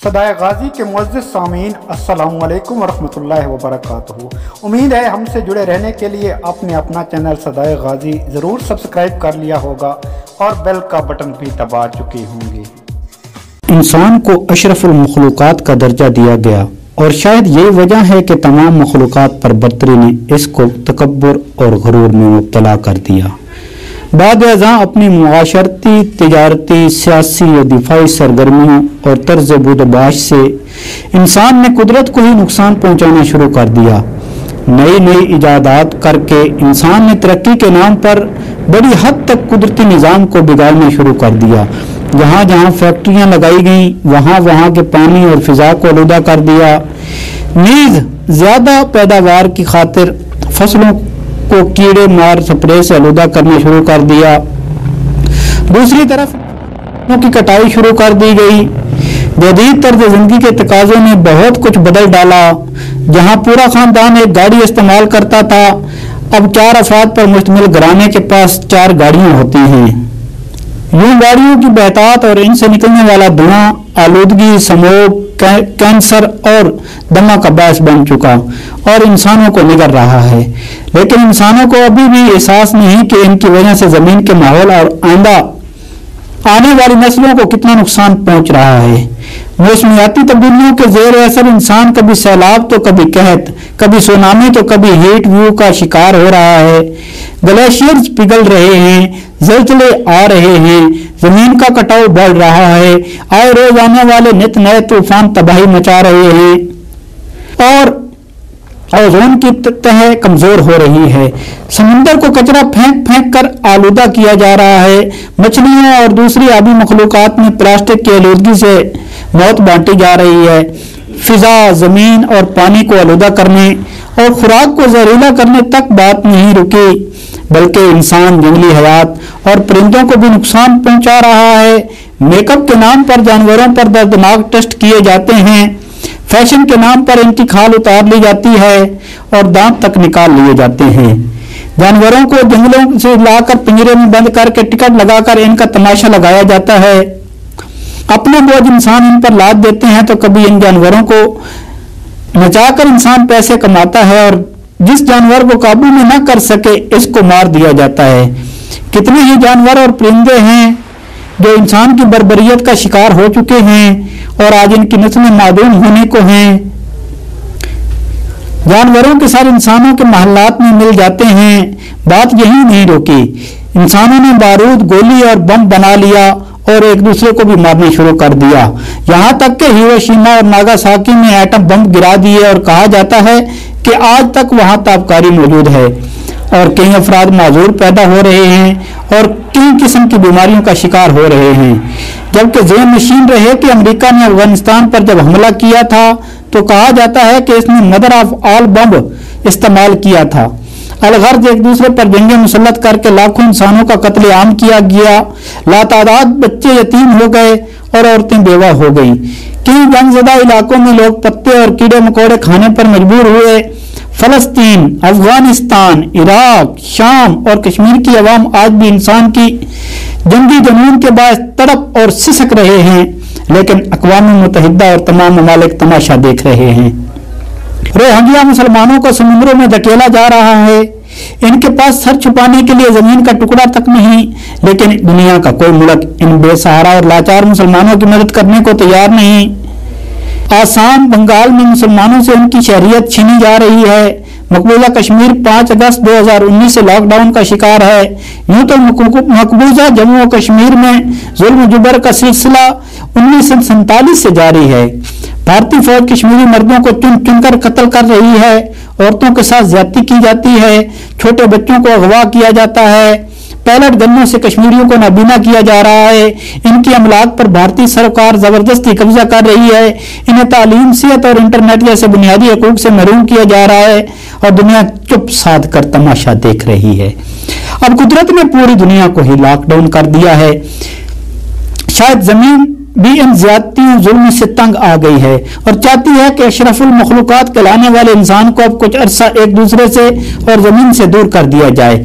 صدائے غازی کے معزز سامعین، السلام علیکم ورحمۃ اللہ وبرکاتہ۔ امید ہے ہم سے جڑے رہنے کے لیے آپ نے اپنا چینل صدائے غازی ضرور سبسکرائب کر لیا ہوگا اور بیل کا بٹن بھی دبا چکے ہوں گے۔ انسان کو اشرف المخلوقات کا درجہ دیا گیا، اور شاید یہی وجہ ہے کہ تمام مخلوقات پر برتری نے اس کو تکبر اور غرور میں مبتلا کر دیا۔ بعد ازاں اپنی معاشرتی، تجارتی، سیاسی و دفاعی سرگرمیوں اور طرز بود و باش سے انسان نے قدرت کو ہی نقصان پہنچانا شروع کر دیا۔ نئی نئی ایجادات کر کے انسان نے ترقی کے نام پر بڑی حد تک قدرتی نظام کو بگاڑنا شروع کر دیا۔ جہاں جہاں فیکٹریاں لگائی گئیں وہاں کے پانی اور فضا کو آلودہ کر دیا۔ نیز زیادہ پیداوار کی خاطر فصلوں کو کیڑے مار سپرے سے آلودہ کرنا شروع کر دیا۔ دوسری طرف کی کٹائی شروع کر دی گئی۔ جدید طرز زندگی کے تقاضوں نے بہت کچھ بدل ڈالا۔ جہاں پورا خاندان ایک گاڑی استعمال کرتا تھا، اب 4 افراد پر مشتمل گھرانے کے پاس 4 گاڑیاں ہوتی ہیں۔ یوں گاڑیوں کی بہتات اور ان سے نکلنے والا دھواں آلودگی، سموگ، کینسر اور دمہ کا باعث بن چکا اور انسانوں کو نگل رہا ہے۔ لیکن انسانوں کو ابھی بھی احساس نہیں کہ ان کی وجہ سے زمین کے ماحول اور آئندہ آنے والی نسلوں کو کتنا نقصان پہنچ رہا ہے۔ موسمیاتی تبدیلیوں کے زیر اثر انسان کبھی سیلاب تو کبھی قحط، کبھی سونامی تو کبھی ہیٹ ویو کا شکار ہو رہا ہے۔ گلیشیئرز پگھل رہے ہیں، زلزلے آ رہے ہیں، زمین کا کٹاؤ بڑھ رہا ہے، آئے روز آنے والے نت نئے طوفان تباہی مچا رہے ہیں، اور اوزون کی تہ کمزور ہو رہی ہے۔ سمندر کو کچرا پھینک پھینک کر آلودہ کیا جا رہا ہے۔ مچھلیاں اور دوسری آبی مخلوقات میں پلاسٹک کی آلودگی سے موت بانٹی جا رہی ہے۔ فضا، زمین اور پانی کو آلودہ کرنے اور خوراک کو زہریلا کرنے تک بات نہیں رکی، بلکہ انسان جنگلی حیات اور پرندوں کو بھی نقصان پہنچا رہا ہے۔ میک اپ کے نام پر جانوروں پر دردناک ٹیسٹ کیے جاتے ہیں، فیشن کے نام پر ان کی کھال اتار لی جاتی ہے اور دانت تک نکال لیے جاتے ہیں۔ جانوروں کو جنگلوں سے لا کر پنجرے میں بند کر کے ٹکٹ لگا کر ان کا تماشا لگایا جاتا ہے۔ اپنے بوجھ انسان ان پر لاد دیتے ہیں تو کبھی ان جانوروں کو نچا کر انسان پیسے کماتا ہے، اور جس جانور کو قابو میں نہ کر سکے اس کو مار دیا جاتا ہے۔ کتنے ہی جانور اور پرندے ہیں جو انسان کی بربریت کا شکار ہو چکے ہیں اور آج ان کی نسلیں معدوم ہونے کو ہیں۔ جانوروں کے ساتھ انسانوں کے محلات میں مل جاتے ہیں۔ بات یہی نہیں روکی، انسانوں نے بارود، گولی اور بم بنا لیا اور ایک دوسرے کو بھی مارنا شروع کر دیا، یہاں تک کہ ہیروشیما اور ناگاساکی میں ایٹم بم گرا دیے، اور کہا جاتا ہے کہ آج تک وہاں تابکاری موجود ہے، اور کئی افراد معذور پیدا ہو رہے ہیں اور کئی قسم کی بیماریوں کا شکار ہو رہے ہیں۔ جبکہ ذہن نشین رہے کہ امریکہ نے افغانستان پر جب حملہ کیا تھا تو کہا جاتا ہے کہ اس نے مدر آف آل بم استعمال کیا تھا۔ الغرض ایک دوسرے پر جنگیں مسلط کر کے لاکھوں انسانوں کا قتل عام کیا گیا، لاتعداد بچے یتیم ہو گئے اور عورتیں بیوہ ہو گئیں۔ کئی جنگ زدہ علاقوں میں لوگ پتے اور کیڑے مکوڑے کھانے پر مجبور ہوئے۔ فلسطین، افغانستان، عراق، شام اور کشمیر کی عوام آج بھی انسان کی جنگی جنون کے باعث تڑپ اور سسک رہے ہیں، لیکن اقوام متحدہ اور تمام ممالک تماشا دیکھ رہے ہیں۔ روہنگیا مسلمانوں کو سمندروں میں دھکیلا جا رہا ہے۔ ان کے پاس سر چھپانے کے لیے زمین کا ٹکڑا تک نہیں، لیکن دنیا کا کوئی ملک ان بے سہارا اور لاچار مسلمانوں کی مدد کرنے کو تیار نہیں۔ آسام، بنگال میں مسلمانوں سے ان کی شہریت چھینی جا رہی ہے۔ مقبوضہ کشمیر 5 اگست 2019 سے لاک ڈاؤن کا شکار ہے۔ یوں تو مقبوضہ جموں و کشمیر میں ظلم و جبر کا سلسلہ 1947 سے جاری ہے۔ بھارتی فوج کشمیری مردوں کو چن چن کر قتل کر رہی ہے، عورتوں کے ساتھ زیادتی کی جاتی ہے، چھوٹے بچوں کو اغوا کیا جاتا ہے، پیلٹ گنوں سے کشمیریوں کو نابینا کیا جا رہا ہے، ان کی املاک پر بھارتی سرکار زبردستی قبضہ کر رہی ہے، انہیں تعلیم، صحت اور انٹرنیٹ جیسے بنیادی حقوق سے محروم کیا جا رہا ہے، اور دنیا چپ سادھ کر تماشا دیکھ رہی ہے۔ اب قدرت نے پوری دنیا کو ہی لاک ڈاؤن کر دیا ہے۔ شاید زمین بھی ان زیادتیوں ظلم سے تنگ آ گئی ہے اور چاہتی ہے کہ اشرف المخلوقات کہلانے والے انسان کو اب کچھ عرصہ ایک دوسرے سے اور زمین سے دور کر دیا جائے۔